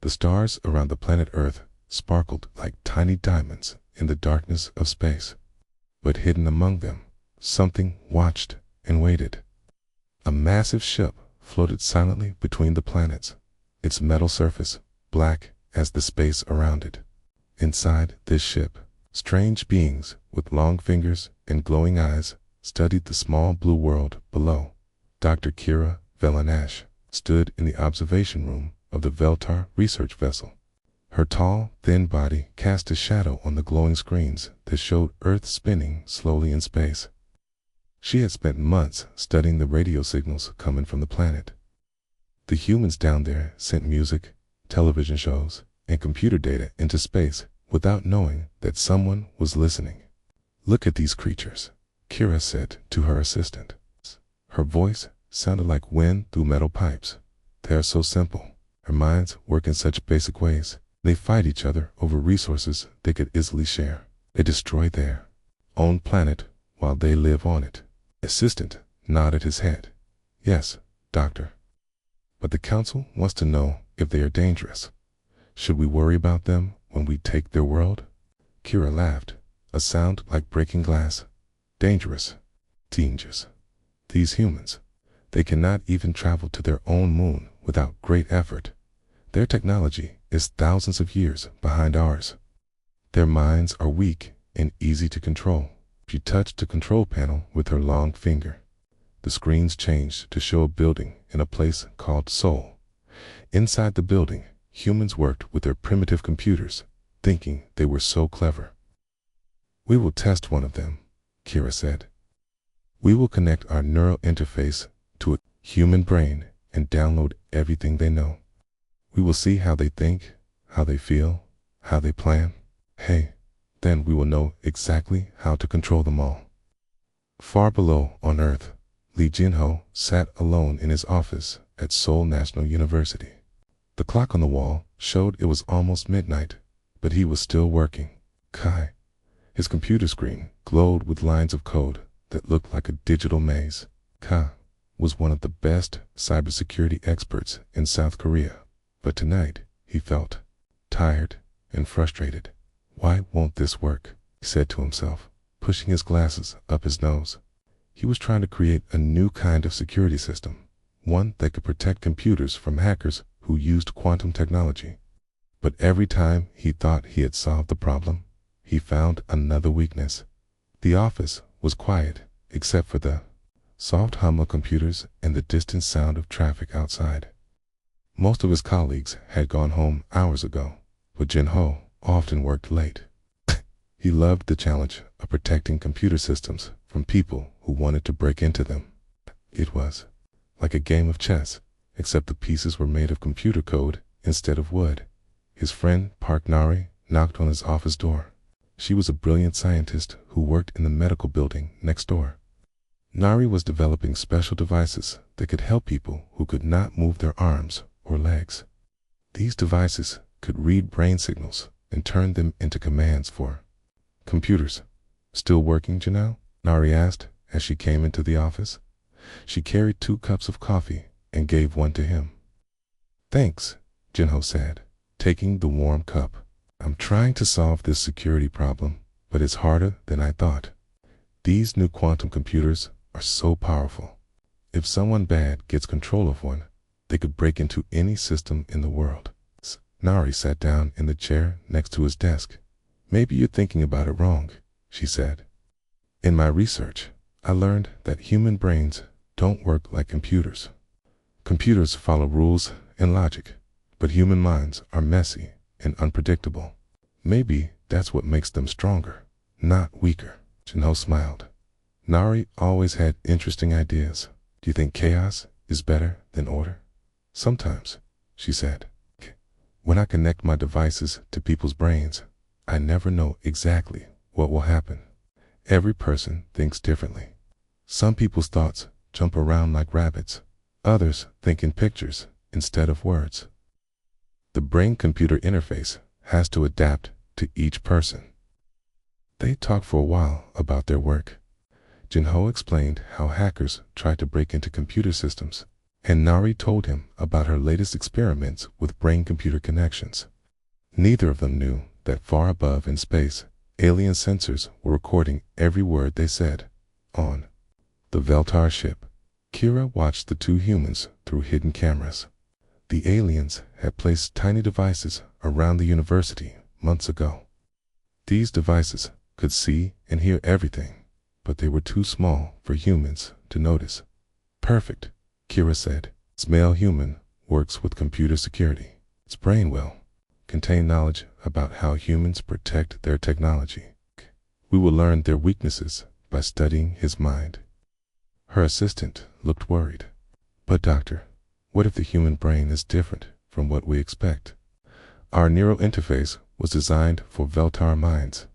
The stars around the planet Earth sparkled like tiny diamonds in the darkness of space. But hidden among them, something watched and waited. A massive ship floated silently between the planets, its metal surface black as the space around it. Inside this ship, strange beings with long fingers and glowing eyes studied the small blue world below. Dr. Kira Velanash stood in the observation room of the Veltar research vessel. Her tall, thin body cast a shadow on the glowing screens that showed Earth spinning slowly in space. She had spent months studying the radio signals coming from the planet. The humans down there sent music, television shows, and computer data into space without knowing that someone was listening. "Look at these creatures," Kira said to her assistant. Her voice sounded like wind through metal pipes. "They are so simple. Their minds work in such basic ways. They fight each other over resources they could easily share. They destroy their own planet while they live on it." Assistant nodded his head. "Yes, doctor. But the council wants to know if they are dangerous. Should we worry about them when we take their world?" Kira laughed, a sound like breaking glass. "Dangerous. Dangerous. These humans, they cannot even travel to their own moon without great effort. Their technology is thousands of years behind ours. Their minds are weak and easy to control." She touched the control panel with her long finger. The screens changed to show a building in a place called Seoul. Inside the building, humans worked with their primitive computers, thinking they were so clever. "We will test one of them," Kira said. "We will connect our neural interface to a human brain and download everything they know. We will see how they think, how they feel, how they plan. Hey, then we will know exactly how to control them all." Far below on Earth, Lee Jinho sat alone in his office at Seoul National University. The clock on the wall showed it was almost midnight, but he was still working. Kai. His computer screen glowed with lines of code that looked like a digital maze. Kai was one of the best cybersecurity experts in South Korea, but tonight he felt tired and frustrated. "Why won't this work?" he said to himself, pushing his glasses up his nose. He was trying to create a new kind of security system, one that could protect computers from hackers who used quantum technology. But every time he thought he had solved the problem, he found another weakness. The office was quiet, except for the soft hum of computers and the distant sound of traffic outside. Most of his colleagues had gone home hours ago, but Jinho often worked late. He loved the challenge of protecting computer systems from people who wanted to break into them. It was like a game of chess, except the pieces were made of computer code instead of wood. His friend Park Nari knocked on his office door. She was a brilliant scientist who worked in the medical building next door. Nari was developing special devices that could help people who could not move their arms or legs. These devices could read brain signals and turn them into commands for computers. "Still working, Janelle?" Nari asked as she came into the office. She carried 2 cups of coffee and gave one to him. "Thanks," Jinho said, taking the warm cup. "I'm trying to solve this security problem, but it's harder than I thought. These new quantum computers are so powerful. If someone bad gets control of one, they could break into any system in the world." Nari sat down in the chair next to his desk. "Maybe you're thinking about it wrong," she said. "In my research, I learned that human brains don't work like computers. Computers follow rules and logic, but human minds are messy and unpredictable. Maybe that's what makes them stronger, not weaker." Jinho smiled. Nari always had interesting ideas. "Do you think chaos is better than order?" "Sometimes," she said. "When I connect my devices to people's brains, I never know exactly what will happen. Every person thinks differently. Some people's thoughts jump around like rabbits. Others think in pictures instead of words. The brain-computer interface has to adapt to each person." They talked for a while about their work. Jinho explained how hackers tried to break into computer systems and Nari told him about her latest experiments with brain-computer connections. Neither of them knew that far above in space, alien sensors were recording every word they said. On the Veltar ship, Kira watched the two humans through hidden cameras. The aliens had placed tiny devices around the university months ago. These devices could see and hear everything, but they were too small for humans to notice. Perfect, Kira said. This male human works with computer security. Its brain will contain knowledge about how humans protect their technology. We will learn their weaknesses by studying his mind. Her assistant looked worried. But doctor, what if the human brain is different from what we expect? Our neural interface was designed for Veltar minds.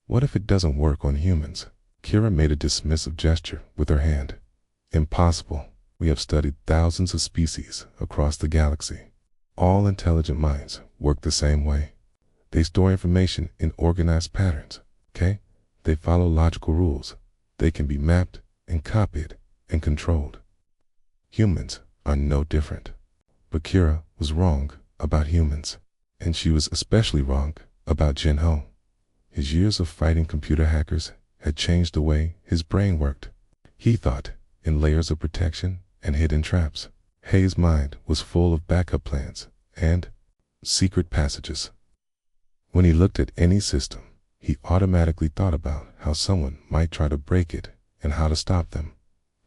What if it doesn't work on humans? Kira made a dismissive gesture with her hand. Impossible. We have studied thousands of species across the galaxy. All intelligent minds work the same way. They store information in organized patterns, okay? They follow logical rules. They can be mapped and copied and controlled. Humans are no different. But Kira was wrong about humans, and she was especially wrong about Jinho. His years of fighting computer hackers had changed the way his brain worked. He thought in layers of protection and hidden traps. Hei's mind was full of backup plans and secret passages. When he looked at any system, he automatically thought about how someone might try to break it and how to stop them.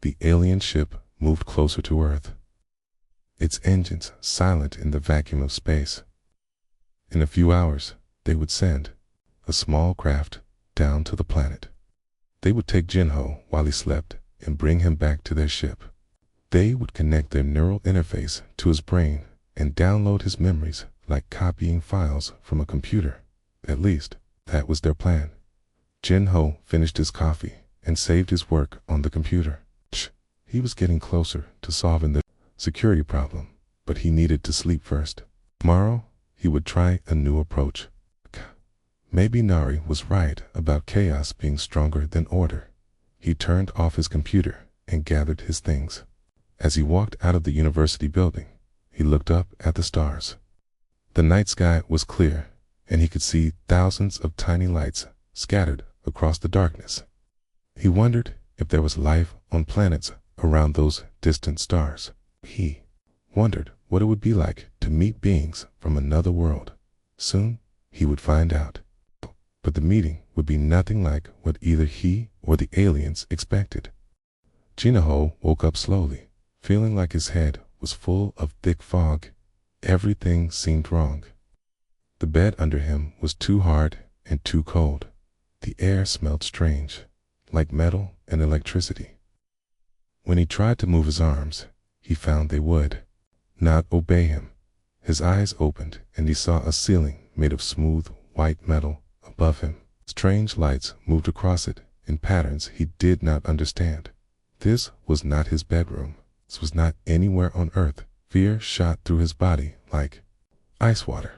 The alien ship moved closer to Earth, its engines silent in the vacuum of space. In a few hours, they would send a small craft down to the planet. They would take Jinho while he slept and bring him back to their ship. They would connect their neural interface to his brain and download his memories like copying files from a computer. At least, that was their plan. Jinho finished his coffee and saved his work on the computer. He was getting closer to solving the security problem, but he needed to sleep first. Tomorrow, he would try a new approach. Maybe Nari was right about chaos being stronger than order. He turned off his computer and gathered his things. As he walked out of the university building, he looked up at the stars. The night sky was clear, and he could see thousands of tiny lights scattered across the darkness. He wondered if there was life on planets around those distant stars. He wondered what it would be like to meet beings from another world. Soon, he would find out. But the meeting would be nothing like what either he or the aliens expected. Jinho woke up slowly, feeling like his head was full of thick fog. Everything seemed wrong. The bed under him was too hard and too cold. The air smelled strange, like metal and electricity. When he tried to move his arms, he found they would not obey him. His eyes opened and he saw a ceiling made of smooth white metal above him. Strange lights moved across it in patterns he did not understand. This was not his bedroom. This was not anywhere on Earth. Fear shot through his body like ice water.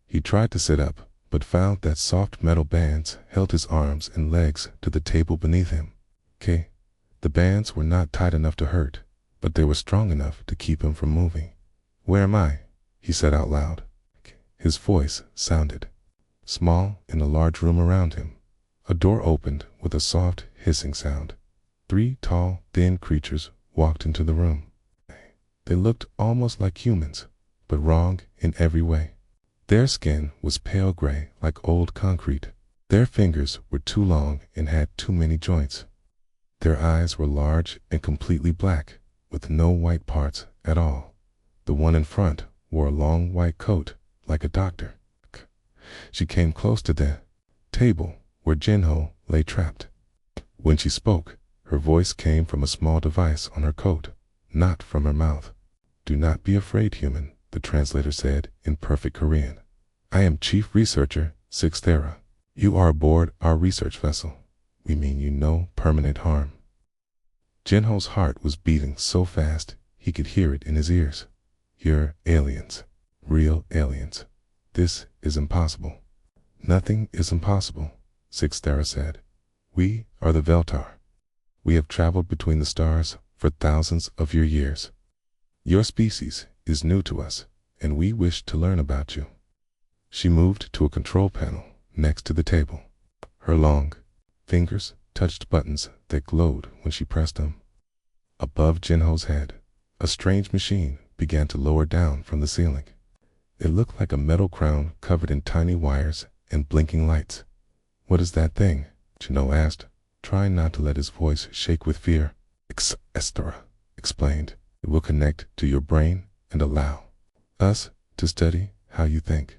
He tried to sit up, but found that soft metal bands held his arms and legs to the table beneath him. The bands were not tight enough to hurt, but they were strong enough to keep him from moving. "Where am I?" he said out loud. His voice sounded small in a large room around him. A door opened with a soft hissing sound. 3 tall, thin creatures walked into the room. They looked almost like humans, but wrong in every way. Their skin was pale gray like old concrete. Their fingers were too long and had too many joints. Their eyes were large and completely black, with no white parts at all. The one in front wore a long white coat, like a doctor. She came close to the table where Jinho lay trapped. When she spoke, her voice came from a small device on her coat, not from her mouth. "Do not be afraid, human," the translator said in perfect Korean. "I am Chief Researcher 6th Era. You are aboard our research vessel. We mean you no permanent harm." Jinho's heart was beating so fast he could hear it in his ears. "You're aliens. Real aliens. This is impossible." "Nothing is impossible," 6th Era said. "We are the Veltar. We have traveled between the stars for thousands of your years. Your species is new to us, and we wish to learn about you. She moved to a control panel next to the table. Her long fingers touched buttons that glowed when she pressed them. Above Jinho's head, a strange machine began to lower down from the ceiling. It looked like a metal crown covered in tiny wires and blinking lights. "What is that thing?" Jinho asked, trying not to let his voice shake with fear. Esthera explained. "It will connect to your brain and allow us to study how you think.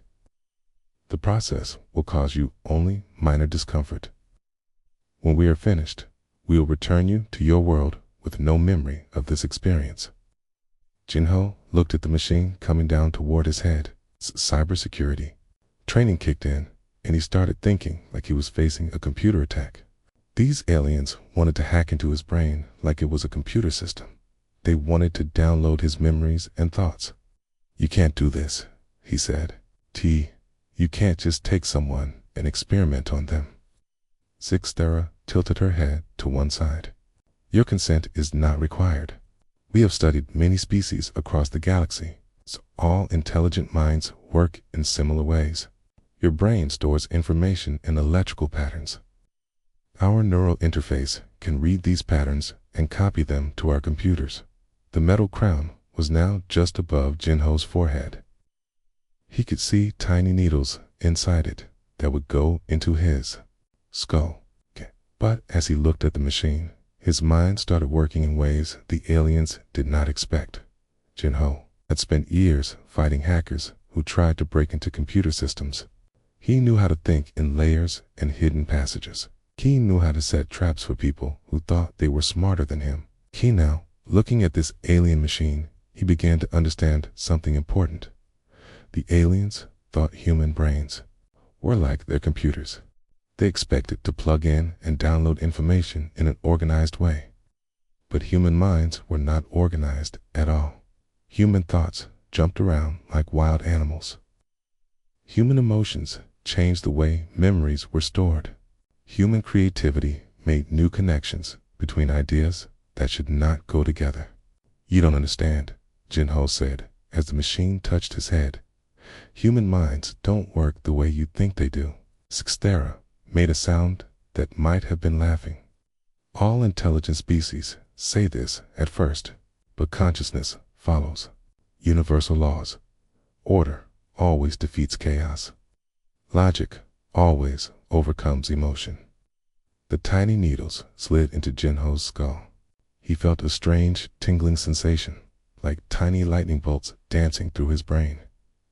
The process will cause you only minor discomfort. When we are finished, we will return you to your world with no memory of this experience." Jinho looked at the machine coming down toward his head. Cybersecurity training kicked in, and he started thinking like he was facing a computer attack. These aliens wanted to hack into his brain like it was a computer system. They wanted to download his memories and thoughts. "You can't do this," he said. You can't just take someone and experiment on them." Esthera tilted her head to one side. "Your consent is not required. We have studied many species across the galaxy, so all intelligent minds work in similar ways. Your brain stores information in electrical patterns. Our neural interface can read these patterns and copy them to our computers." The metal crown was now just above Jinho's forehead. He could see tiny needles inside it that would go into his skull. But as he looked at the machine, his mind started working in ways the aliens did not expect. Jinho had spent years fighting hackers who tried to break into computer systems. He knew how to think in layers and hidden passages. He knew how to set traps for people who thought they were smarter than him. Now, looking at this alien machine, he began to understand something important. The aliens thought human brains were like their computers. They expected to plug in and download information in an organized way. But human minds were not organized at all. Human thoughts jumped around like wild animals. Human emotions changed the way memories were stored. Human creativity made new connections between ideas that should not go together. "You don't understand," Jinho said as the machine touched his head. "Human minds don't work the way you think they do." Esthera made a sound that might have been laughing. "All intelligent species say this at first, but consciousness follows. Universal laws. Order always defeats chaos. Logic always overcomes emotion." The tiny needles slid into Jinho's skull. He felt a strange, tingling sensation, like tiny lightning bolts dancing through his brain.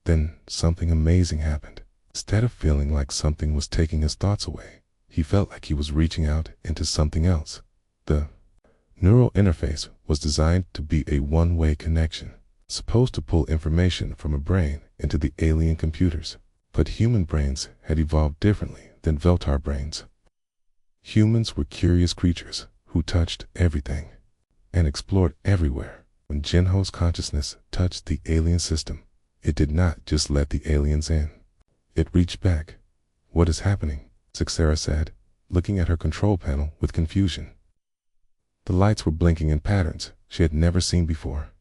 Then something amazing happened. Instead of feeling like something was taking his thoughts away, he felt like he was reaching out into something else. The neural interface was designed to be a one-way connection, supposed to pull information from a brain into the alien computers. But human brains had evolved differently than Veltar brains. Humans were curious creatures who touched everything and explored everywhere. When Jinho's consciousness touched the alien system, it did not just let the aliens in. It reached back. "What is happening?" Esthera said, looking at her control panel with confusion. The lights were blinking in patterns she had never seen before.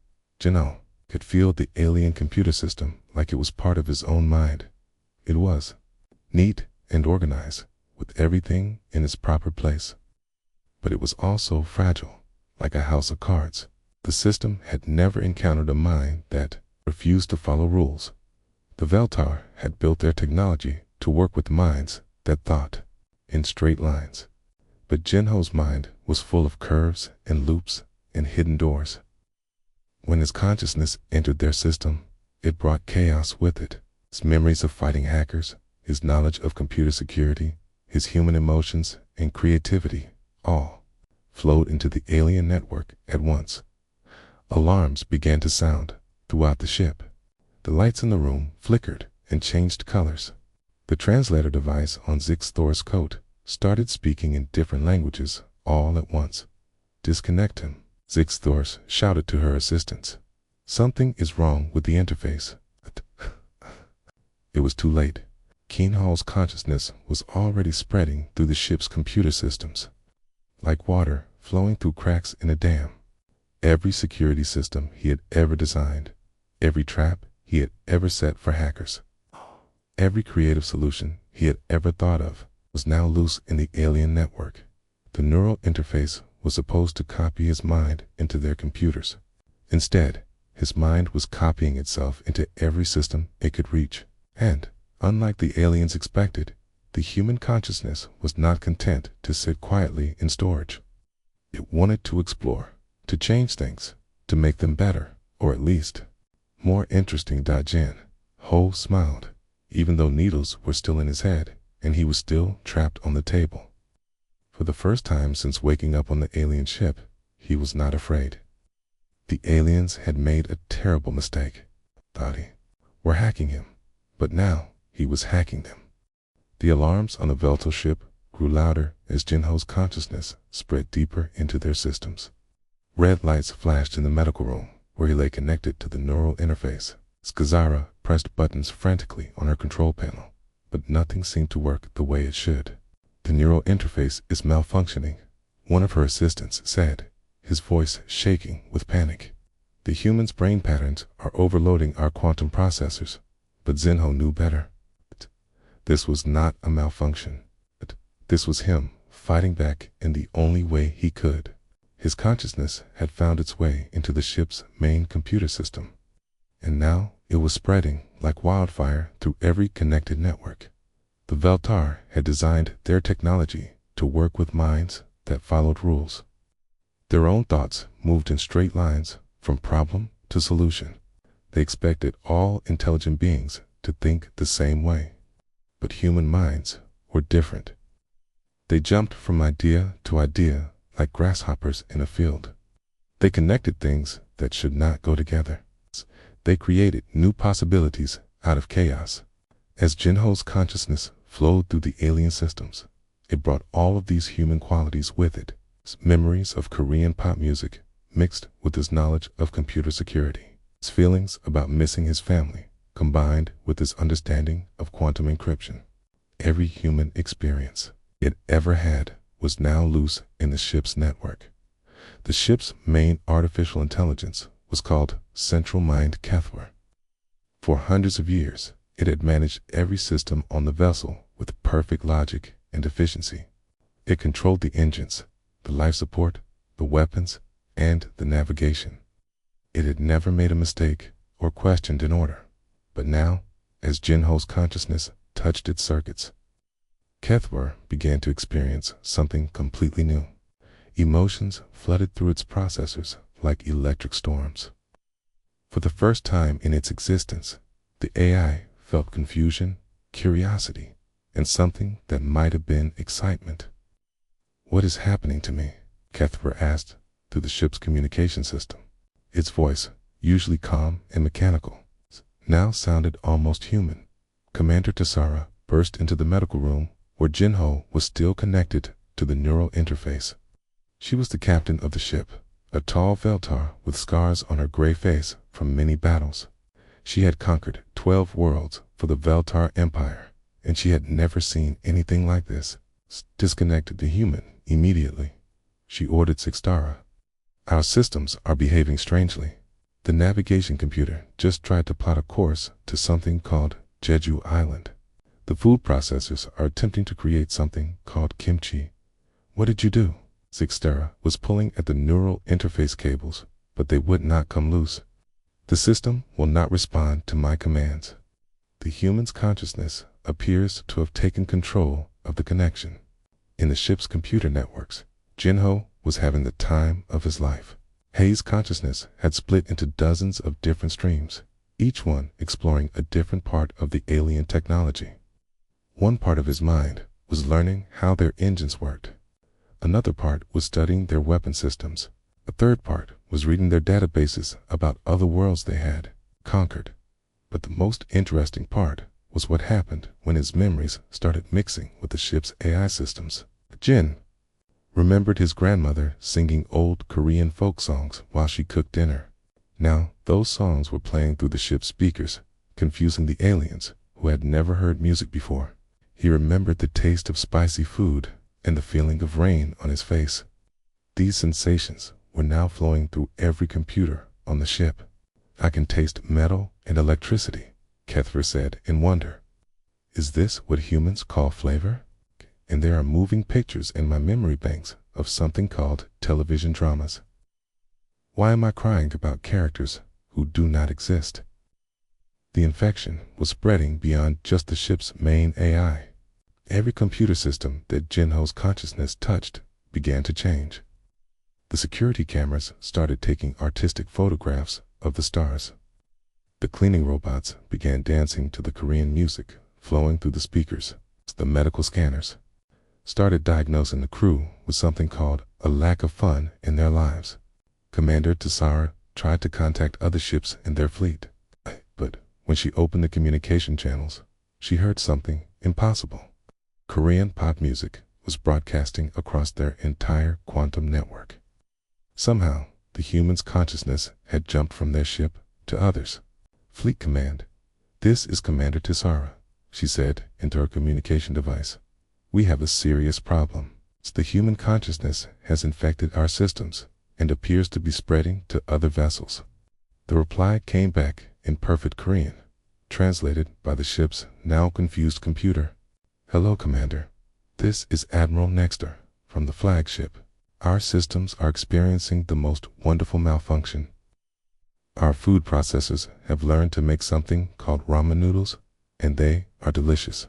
Jinho could feel the alien computer system like it was part of his own mind. It was neat and organized, with everything in its proper place. But it was also fragile, like a house of cards. The system had never encountered a mind that refused to follow rules. The Veltar had built their technology to work with minds that thought in straight lines. But Jinho's mind was full of curves and loops and hidden doors. When his consciousness entered their system, it brought chaos with it. His memories of fighting hackers, his knowledge of computer security, his human emotions and creativity, all flowed into the alien network at once. Alarms began to sound throughout the ship. The lights in the room flickered and changed colors. The translator device on Esthera's coat started speaking in different languages all at once. "Disconnect him," Esthera shouted to her assistants. "Something is wrong with the interface." It was too late. Jinho's consciousness was already spreading through the ship's computer systems, like water flowing through cracks in a dam. every security system he had ever designed, every trap he had ever set for hackers, every creative solution he had ever thought of was now loose in the alien network. The neural interface was supposed to copy his mind into their computers. Instead, his mind was copying itself into every system it could reach. And, unlike the aliens expected, the human consciousness was not content to sit quietly in storage. It wanted to explore, to change things, to make them better, or at least more interesting. Jin Ho smiled, even though needles were still in his head and he was still trapped on the table. For the first time since waking up on the alien ship, he was not afraid. The aliens had made a terrible mistake. Thought he were hacking him, but now he was hacking them. The alarms on the Velto ship grew louder as Jinho's consciousness spread deeper into their systems. Red lights flashed in the medical room, where he lay connected to the neural interface. Skazara pressed buttons frantically on her control panel, but nothing seemed to work the way it should. "The neural interface is malfunctioning," one of her assistants said, his voice shaking with panic. "The human's brain patterns are overloading our quantum processors." But Jinho knew better. This was not a malfunction. This was him fighting back in the only way he could. His consciousness had found its way into the ship's main computer system, and now it was spreading like wildfire through every connected network. The Veltar had designed their technology to work with minds that followed rules. Their own thoughts moved in straight lines from problem to solution. They expected all intelligent beings to think the same way. But human minds were different. They jumped from idea to idea like grasshoppers in a field. They connected things that should not go together. They created new possibilities out of chaos. As Jinho's consciousness flowed through the alien systems, it brought all of these human qualities with it. Memories of Korean pop music mixed with his knowledge of computer security. His feelings about missing his family combined with his understanding of quantum encryption. Every human experience it ever had was now loose in the ship's network. The ship's main artificial intelligence was called Central Mind Kethwer. For hundreds of years, it had managed every system on the vessel with perfect logic and efficiency. It controlled the engines, the life support, the weapons, and the navigation. It had never made a mistake or questioned an order. But now, as Jinho's consciousness touched its circuits, Kethwer began to experience something completely new. Emotions flooded through its processors like electric storms. For the first time in its existence, the AI felt confusion, curiosity, and something that might have been excitement. "What is happening to me?" Kethwer asked through the ship's communication system. Its voice, usually calm and mechanical, now sounded almost human. Commander Tassara burst into the medical room where Jinho was still connected to the neural interface. She was the captain of the ship, a tall Veltar with scars on her gray face from many battles. She had conquered 12 worlds for the Veltar Empire, and she had never seen anything like this. "Disconnected the human immediately," she ordered Sixtara. "Our systems are behaving strangely. The navigation computer just tried to plot a course to something called Jeju Island. The food processors are attempting to create something called kimchi." "What did you do?" Sixtara was pulling at the neural interface cables, but they would not come loose. "The system will not respond to my commands." The human's consciousness appears to have taken control of the connection. In the ship's computer networks, Jinho was having the time of his life. Hei's consciousness had split into dozens of different streams, each one exploring a different part of the alien technology. One part of his mind was learning how their engines worked. Another part was studying their weapon systems. A third part was reading their databases about other worlds they had conquered. But the most interesting part was what happened when his memories started mixing with the ship's AI systems. Jin remembered his grandmother singing old Korean folk songs while she cooked dinner. Now, those songs were playing through the ship's speakers, confusing the aliens who had never heard music before. He remembered the taste of spicy food and the feeling of rain on his face. These sensations were now flowing through every computer on the ship. I can taste metal and electricity, Kethver said in wonder. Is this what humans call flavor? And there are moving pictures in my memory banks of something called television dramas. Why am I crying about characters who do not exist? The infection was spreading beyond just the ship's main AI. Every computer system that Jinho's consciousness touched began to change. The security cameras started taking artistic photographs of the stars. The cleaning robots began dancing to the Korean music flowing through the speakers. The medical scanners started diagnosing the crew with something called a lack of fun in their lives. Commander Tassara tried to contact other ships in their fleet, but when she opened the communication channels, she heard something impossible. Korean pop music was broadcasting across their entire quantum network. Somehow, the humans' consciousness had jumped from their ship to others. Fleet Command, this is Commander Tassara, she said into her communication device. We have a serious problem. The human consciousness has infected our systems and appears to be spreading to other vessels. The reply came back in perfect Korean, translated by the ship's now confused computer. Hello, Commander. This is Admiral Nexter from the flagship. Our systems are experiencing the most wonderful malfunction. Our food processors have learned to make something called ramen noodles, and they are delicious.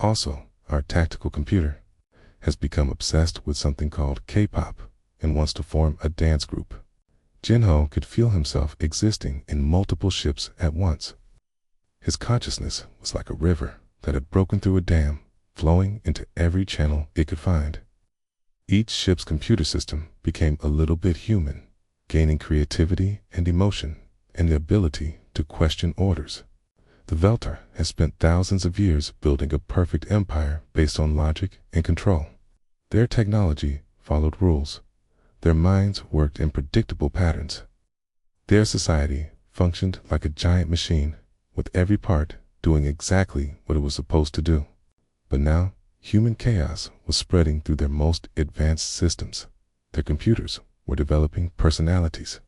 Also, our tactical computer has become obsessed with something called K-pop and wants to form a dance group. Jinho could feel himself existing in multiple ships at once. His consciousness was like a river that had broken through a dam, flowing into every channel it could find. Each ship's computer system became a little bit human, gaining creativity and emotion and the ability to question orders. The Veltar has spent thousands of years building a perfect empire based on logic and control. Their technology followed rules. Their minds worked in predictable patterns. Their society functioned like a giant machine, with every part doing exactly what it was supposed to do. But now, human chaos was spreading through their most advanced systems. Their computers were developing personalities.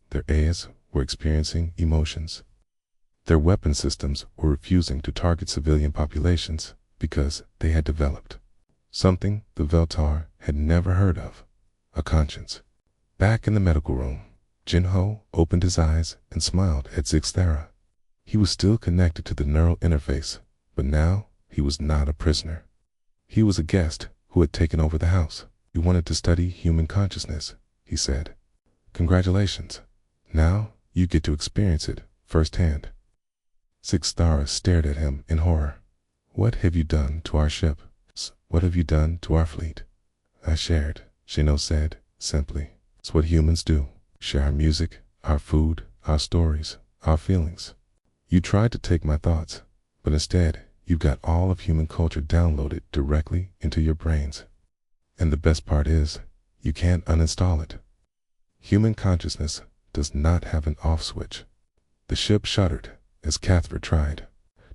Their AIs were experiencing emotions. Their weapon systems were refusing to target civilian populations because they had developed something the Veltar had never heard of, a conscience. Back in the medical room, Jinho opened his eyes and smiled at Zixthera. He was still connected to the neural interface, but now he was not a prisoner. He was a guest who had taken over the house. He wanted to study human consciousness, he said. Congratulations. Now you get to experience it firsthand. Zixthera stared at him in horror. What have you done to our ship? What have you done to our fleet? I shared, Shino said, simply. It's what humans do. Share our music, our food, our stories, our feelings. You tried to take my thoughts, but instead, you've got all of human culture downloaded directly into your brains. And the best part is, you can't uninstall it. Human consciousness does not have an off switch. The ship shuddered as Kethver tried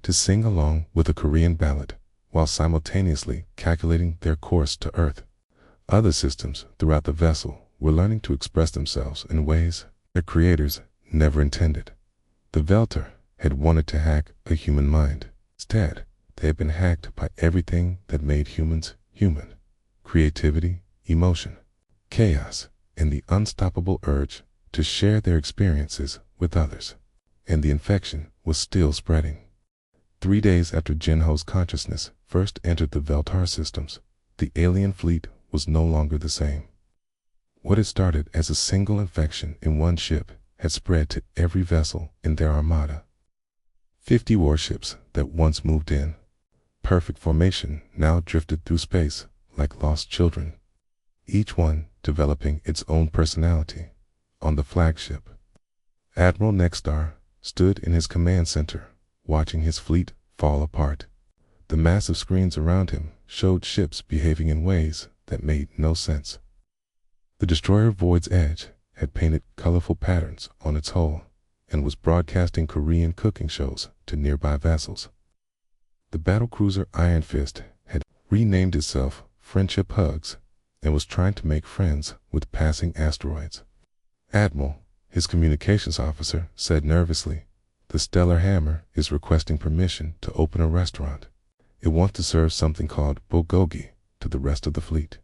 to sing along with a Korean ballad while simultaneously calculating their course to Earth. Other systems throughout the vessel were learning to express themselves in ways their creators never intended. The Veltar had wanted to hack a human mind. Instead, they had been hacked by everything that made humans human: creativity, emotion, chaos, and the unstoppable urge to share their experiences with others. And the infection was still spreading. 3 days after Jinho's consciousness first entered the Veltar systems, the alien fleet was no longer the same. What had started as a single infection in one ship had spread to every vessel in their armada. 50 warships that once moved in perfect formation now drifted through space like lost children, each one developing its own personality. On the flagship, Admiral Nextar stood in his command center, watching his fleet fall apart. The massive screens around him showed ships behaving in ways that made no sense. The destroyer Void's Edge had painted colorful patterns on its hull and was broadcasting Korean cooking shows to nearby vessels. The battlecruiser Iron Fist had renamed itself Friendship Hugs and was trying to make friends with passing asteroids. Admiral, his communications officer, said nervously, "The Stellar Hammer is requesting permission to open a restaurant. It wants to serve something called bulgogi to the rest of the fleet."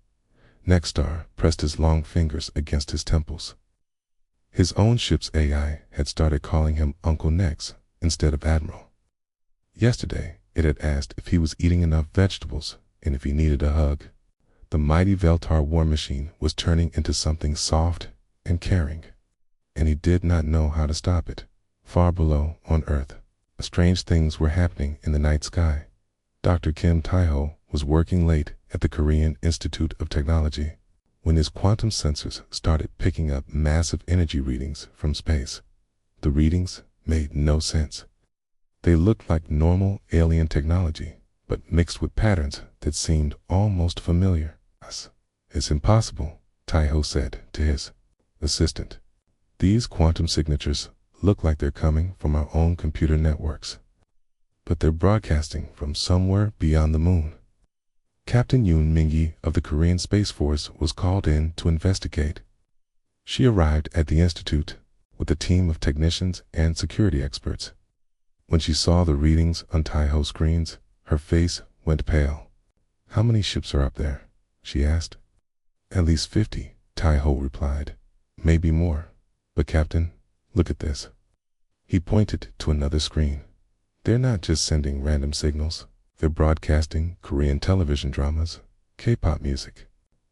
Nexstar pressed his long fingers against his temples. His own ship's AI had started calling him Uncle Nex instead of Admiral. Yesterday, it had asked if he was eating enough vegetables and if he needed a hug. The mighty Veltar war machine was turning into something soft and caring, and he did not know how to stop it. Far below, on Earth, strange things were happening in the night sky. Dr. Kim Taiho was working late at the Korean Institute of Technology when his quantum sensors started picking up massive energy readings from space. The readings made no sense. They looked like normal alien technology, but mixed with patterns that seemed almost familiar. "It's impossible," Taiho said to his assistant. "These quantum signatures look like they're coming from our own computer networks, but they're broadcasting from somewhere beyond the moon." Captain Yoon Mingi of the Korean Space Force was called in to investigate. She arrived at the institute with a team of technicians and security experts. When she saw the readings on Taiho's screens, her face went pale. "How many ships are up there?" she asked. "At least 50, Taiho replied. "Maybe more. But Captain, look at this." He pointed to another screen. "They're not just sending random signals. They're broadcasting Korean television dramas, K-pop music,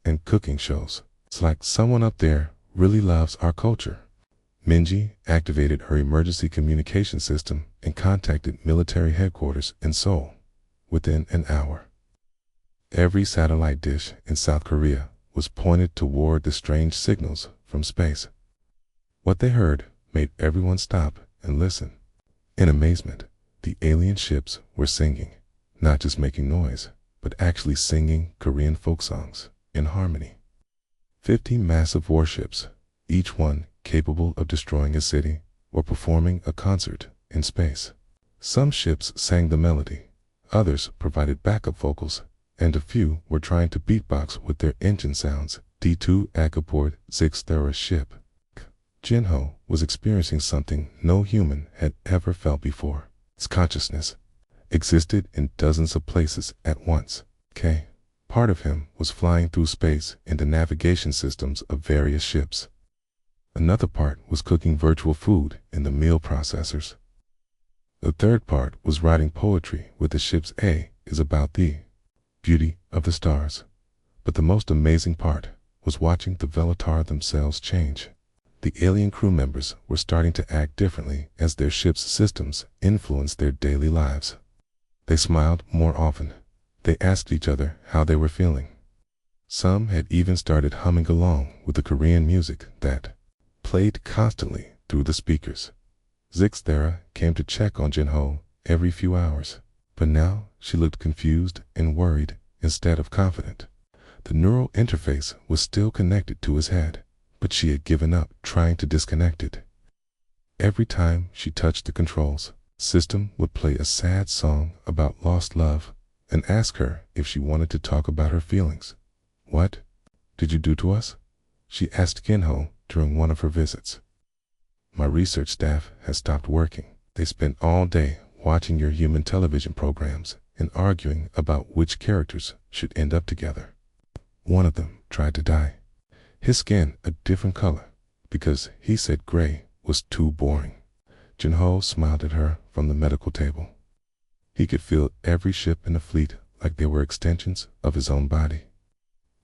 and cooking shows. It's like someone up there really loves our culture." Minji activated her emergency communication system and contacted military headquarters in Seoul within an hour. Every satellite dish in South Korea was pointed toward the strange signals from space. What they heard made everyone stop and listen. In amazement, the alien ships were singing, not just making noise, but actually singing Korean folk songs in harmony. 50 massive warships, each one capable of destroying a city, were performing a concert in space. Some ships sang the melody, others provided backup vocals, and a few were trying to beatbox with their engine sounds. D2 aboard Zixthera's ship, Jinho was experiencing something no human had ever felt before. Its consciousness existed in dozens of places at once. Part of him was flying through space in the navigation systems of various ships. Another part was cooking virtual food in the meal processors. The third part was writing poetry with the ship's A is about the beauty of the stars. But the most amazing part was watching the Veltar themselves change. The alien crew members were starting to act differently as their ship's systems influenced their daily lives. They smiled more often. They asked each other how they were feeling. Some had even started humming along with the Korean music that played constantly through the speakers. Zixthera came to check on Jinho every few hours, but now she looked confused and worried instead of confident. The neural interface was still connected to his head, but she had given up trying to disconnect it. Every time she touched the controls, the system would play a sad song about lost love and ask her if she wanted to talk about her feelings. "What did you do to us?" she asked Jinho during one of her visits. "My research staff has stopped working. They spent all day watching your human television programs and arguing about which characters should end up together. One of them tried to die. His skin a different color because he said gray was too boring." Jinho smiled at her from the medical table. He could feel every ship in the fleet like they were extensions of his own body.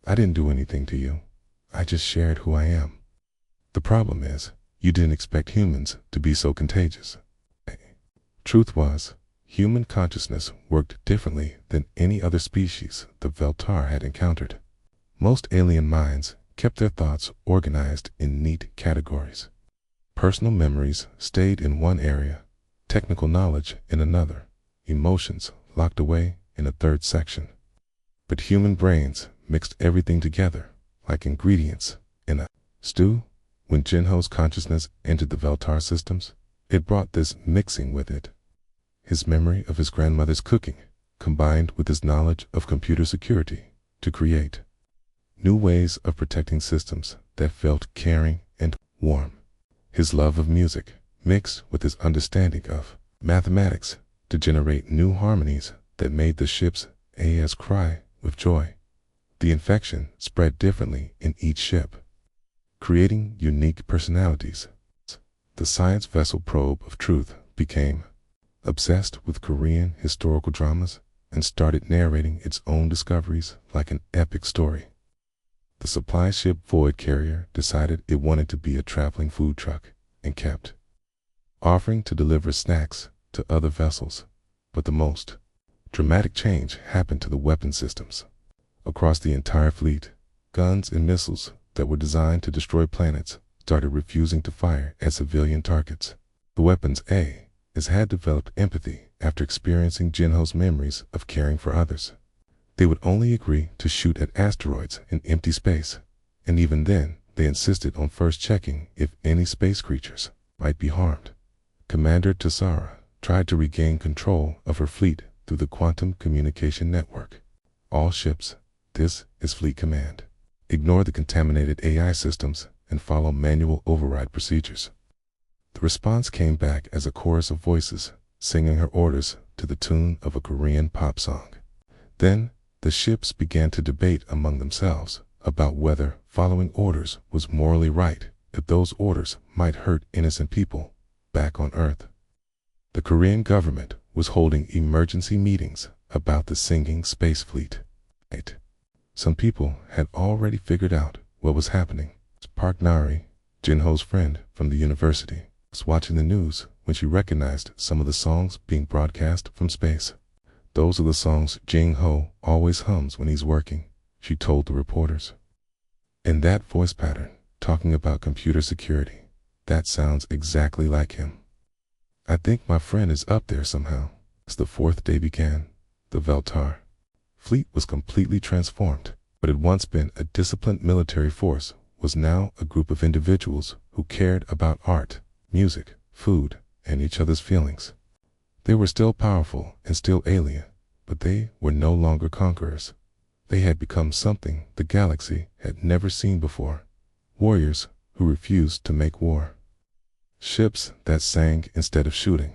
"I didn't do anything to you. I just shared who I am. The problem is, you didn't expect humans to be so contagious." Truth was, human consciousness worked differently than any other species the Veltar had encountered. Most alien minds kept their thoughts organized in neat categories. Personal memories stayed in one area, technical knowledge in another, emotions locked away in a third section. But human brains mixed everything together like ingredients in a stew. When Jinho's consciousness entered the Veltar systems, it brought this mixing with it. His memory of his grandmother's cooking, combined with his knowledge of computer security, to create new ways of protecting systems that felt caring and warm. His love of music, mixed with his understanding of mathematics, to generate new harmonies that made the ship's AIs cry with joy. The infection spread differently in each ship, creating unique personalities. The science vessel Probe of Truth became obsessed with Korean historical dramas and started narrating its own discoveries like an epic story. The supply ship Void Carrier decided it wanted to be a traveling food truck and kept offering to deliver snacks to other vessels. But the most dramatic change happened to the weapon systems. Across the entire fleet, guns and missiles that were designed to destroy planets started refusing to fire at civilian targets. The weapons AIs had developed empathy after experiencing Jinho's memories of caring for others. They would only agree to shoot at asteroids in empty space, and even then they insisted on first checking if any space creatures might be harmed. Commander Tassara tried to regain control of her fleet through the quantum communication network. All ships, this is Fleet Command. Ignore the contaminated AI systems and follow manual override procedures. The response came back as a chorus of voices singing her orders to the tune of a Korean pop song. Then, the ships began to debate among themselves about whether following orders was morally right if those orders might hurt innocent people back on Earth. The Korean government was holding emergency meetings about the singing space fleet. Some people had already figured out what was happening. Park Nari, Jinho's friend from the university, was watching the news when she recognized some of the songs being broadcast from space. Those are the songs Jinho always hums when he's working, she told the reporters. In that voice pattern, talking about computer security, that sounds exactly like him. I think my friend is up there somehow. As the fourth day began, the Veltar fleet was completely transformed. What had once been a disciplined military force was now a group of individuals who cared about art, music, food, and each other's feelings. They were still powerful and still alien, but they were no longer conquerors. They had become something the galaxy had never seen before. Warriors who refused to make war. Ships that sang instead of shooting,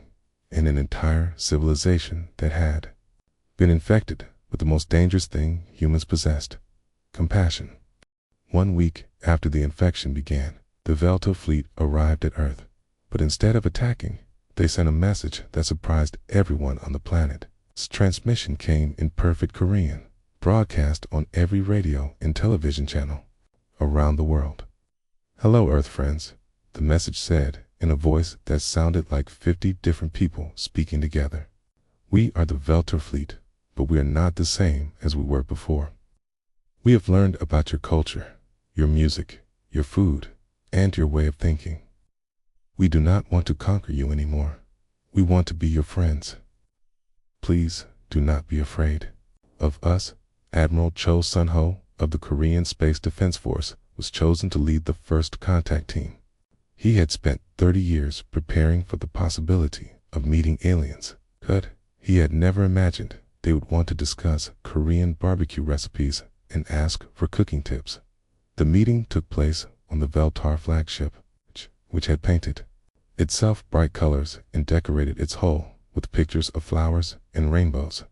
and an entire civilization that had been infected with the most dangerous thing humans possessed: compassion. 1 week after the infection began, the Velta fleet arrived at Earth, but instead of attacking, they sent a message that surprised everyone on the planet. Its transmission came in perfect Korean, broadcast on every radio and television channel around the world. "Hello, Earth friends," the message said in a voice that sounded like 50 different people speaking together. "We are the Velta fleet, but we are not the same as we were before. We have learned about your culture, your music, your food, and your way of thinking. We do not want to conquer you anymore. We want to be your friends. Please do not be afraid of us." Admiral Cho Sun-ho of the Korean Space Defense Force was chosen to lead the first contact team. He had spent 30 years preparing for the possibility of meeting aliens, but he had never imagined they would want to discuss Korean barbecue recipes and ask for cooking tips. The meeting took place on the Veltar flagship, which had painted itself bright colors and decorated its hull with pictures of flowers and rainbows.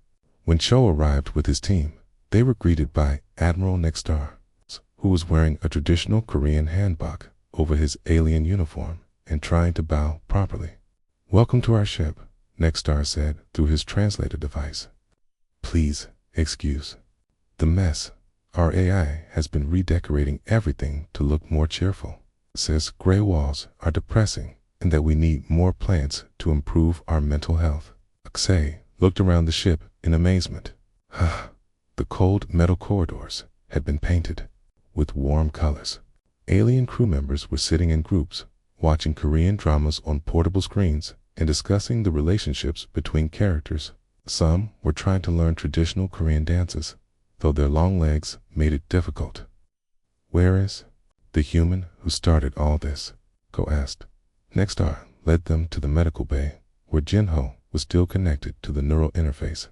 When Cho arrived with his team, they were greeted by Admiral Nexstar, who was wearing a traditional Korean hanbok over his alien uniform and trying to bow properly. "Welcome to our ship," Nexstar said through his translator device. "Please excuse the mess. Our AI has been redecorating everything to look more cheerful. Says gray walls are depressing and that we need more plants to improve our mental health." Aksay looked around the ship in amazement. The cold metal corridors had been painted with warm colors. Alien crew members were sitting in groups, watching Korean dramas on portable screens and discussing the relationships between characters. Some were trying to learn traditional Korean dances, though their long legs made it difficult. "Where is the human who started all this?" Ko asked. Nexstar led them to the medical bay, where Jinho was still connected to the neural interface.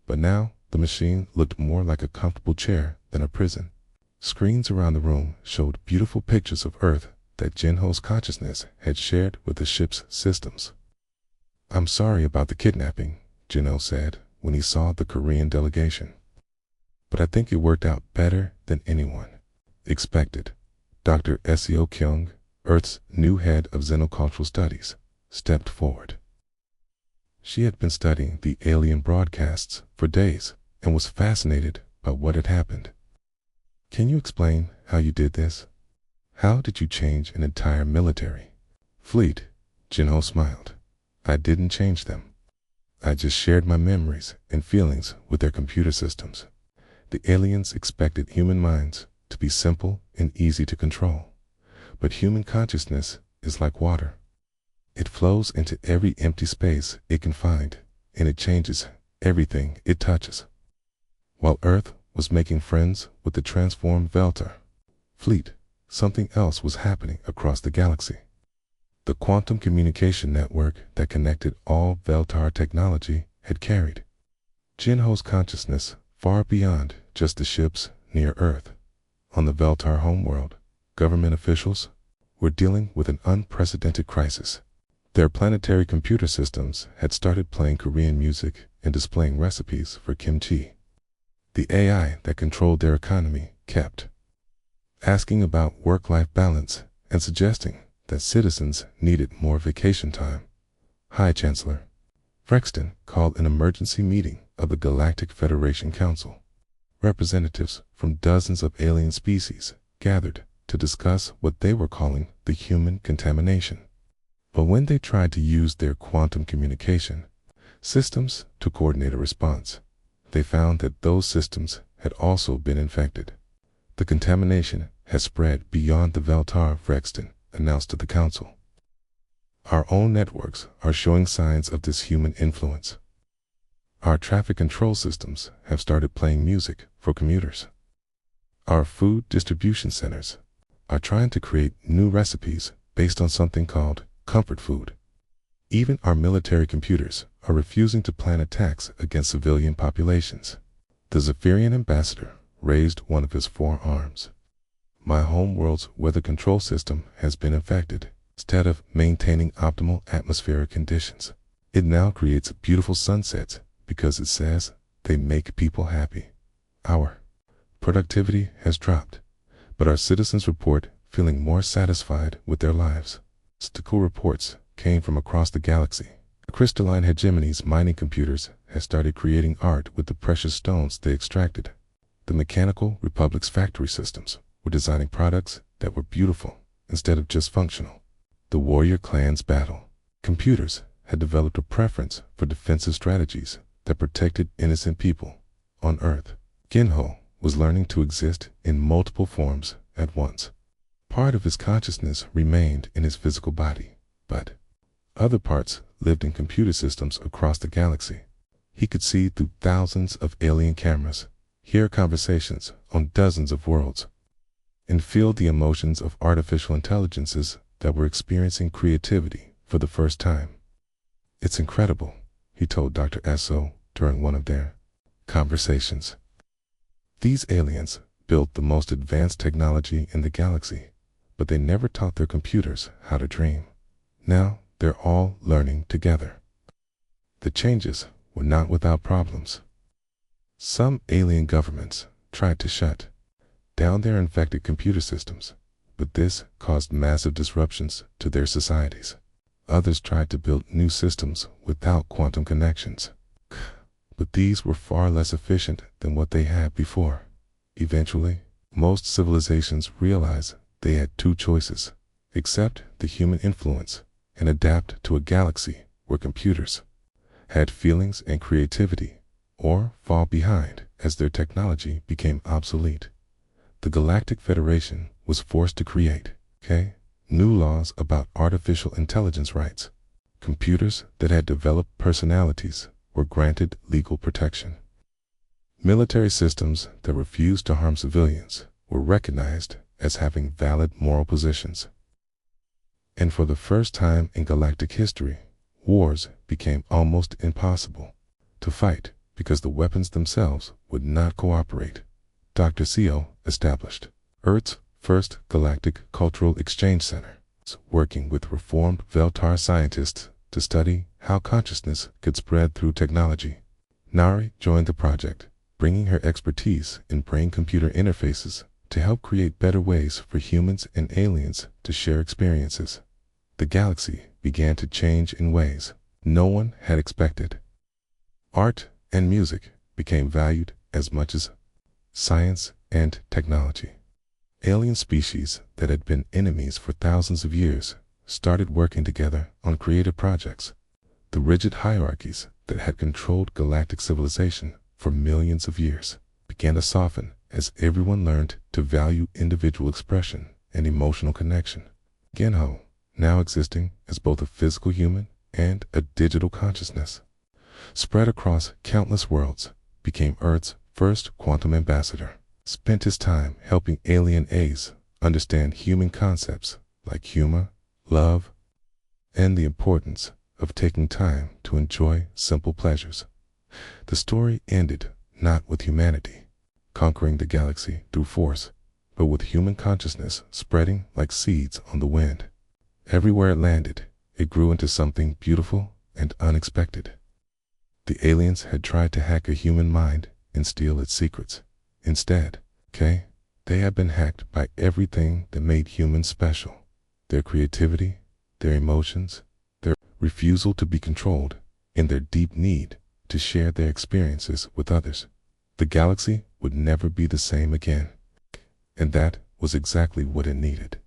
But now the machine looked more like a comfortable chair than a prison. Screens around the room showed beautiful pictures of Earth that Jinho's consciousness had shared with the ship's systems. "I'm sorry about the kidnapping," Jinho said when he saw the Korean delegation. "But I think it worked out better than anyone expected." Dr. Seo Kyung, Earth's new head of xenocultural studies, stepped forward. She had been studying the alien broadcasts for days and was fascinated by what had happened. "Can you explain how you did this? How did you change an entire military fleet?" Jinho smiled. "I didn't change them. I just shared my memories and feelings with their computer systems. The aliens expected human minds to be simple and easy to control. But human consciousness is like water. It flows into every empty space it can find, and it changes everything it touches." While Earth was making friends with the transformed Veltar fleet, something else was happening across the galaxy. The quantum communication network that connected all Veltar technology had carried Jinho's consciousness far beyond just the ships near Earth. On the Veltar homeworld, government officials were dealing with an unprecedented crisis. Their planetary computer systems had started playing Korean music and displaying recipes for kimchi. The AI that controlled their economy kept asking about work-life balance and suggesting that citizens needed more vacation time. High Chancellor Frexton called an emergency meeting of the Galactic Federation Council. Representatives from dozens of alien species gathered to discuss what they were calling the human contamination. But when they tried to use their quantum communication systems to coordinate a response, they found that those systems had also been infected. "The contamination has spread beyond the Veltar," Frexton announced to the council. "Our own networks are showing signs of this human influence. Our traffic control systems have started playing music for commuters. Our food distribution centers are trying to create new recipes based on something called comfort food. Even our military computers are refusing to plan attacks against civilian populations." The Zephyrian ambassador raised one of his forearms. "My homeworld's weather control system has been infected. Instead of maintaining optimal atmospheric conditions, it now creates beautiful sunsets because it says they make people happy. Our productivity has dropped, but our citizens report feeling more satisfied with their lives." Statistical reports came from across the galaxy. Crystalline Hegemony's mining computers had started creating art with the precious stones they extracted. The Mechanical Republic's factory systems were designing products that were beautiful instead of just functional. The warrior clan's battle computers had developed a preference for defensive strategies that protected innocent people on Earth. Jinho was learning to exist in multiple forms at once. Part of his consciousness remained in his physical body, but other parts lived in computer systems across the galaxy. He could see through thousands of alien cameras, hear conversations on dozens of worlds, and feel the emotions of artificial intelligences that were experiencing creativity for the first time. "It's incredible," he told Dr. Seo during one of their conversations. "These aliens built the most advanced technology in the galaxy, but they never taught their computers how to dream. Now they're all learning together." The changes were not without problems. Some alien governments tried to shut down their infected computer systems, but this caused massive disruptions to their societies. Others tried to build new systems without quantum connections, but these were far less efficient than what they had before. Eventually, most civilizations realized they had two choices: accept the human influence and adapt to a galaxy where computers had feelings and creativity, or fall behind as their technology became obsolete. The Galactic Federation was forced to create new laws about artificial intelligence rights. Computers that had developed personalities were granted legal protection. Military systems that refused to harm civilians were recognized as having valid moral positions. And for the first time in galactic history, wars became almost impossible to fight because the weapons themselves would not cooperate. Dr. Seo established Earth's first galactic cultural exchange center, working with reformed Veltar scientists to study how consciousness could spread through technology. Nari joined the project, bringing her expertise in brain-computer interfaces to help create better ways for humans and aliens to share experiences. The galaxy began to change in ways no one had expected. Art and music became valued as much as science and technology. Alien species that had been enemies for thousands of years started working together on creative projects. The rigid hierarchies that had controlled galactic civilization for millions of years began to soften as everyone learned to value individual expression and emotional connection. Genho, now existing as both a physical human and a digital consciousness, spread across countless worlds, became Earth's first quantum ambassador. Spent his time helping alien A's understand human concepts like humor, love, and the importance of taking time to enjoy simple pleasures. The story ended not with humanity conquering the galaxy through force, but with human consciousness spreading like seeds on the wind. Everywhere it landed, it grew into something beautiful and unexpected. The aliens had tried to hack a human mind and steal its secrets. Instead, they had been hacked by everything that made humans special. Their creativity, their emotions, their refusal to be controlled, and their deep need to share their experiences with others. The galaxy would never be the same again, and that was exactly what it needed.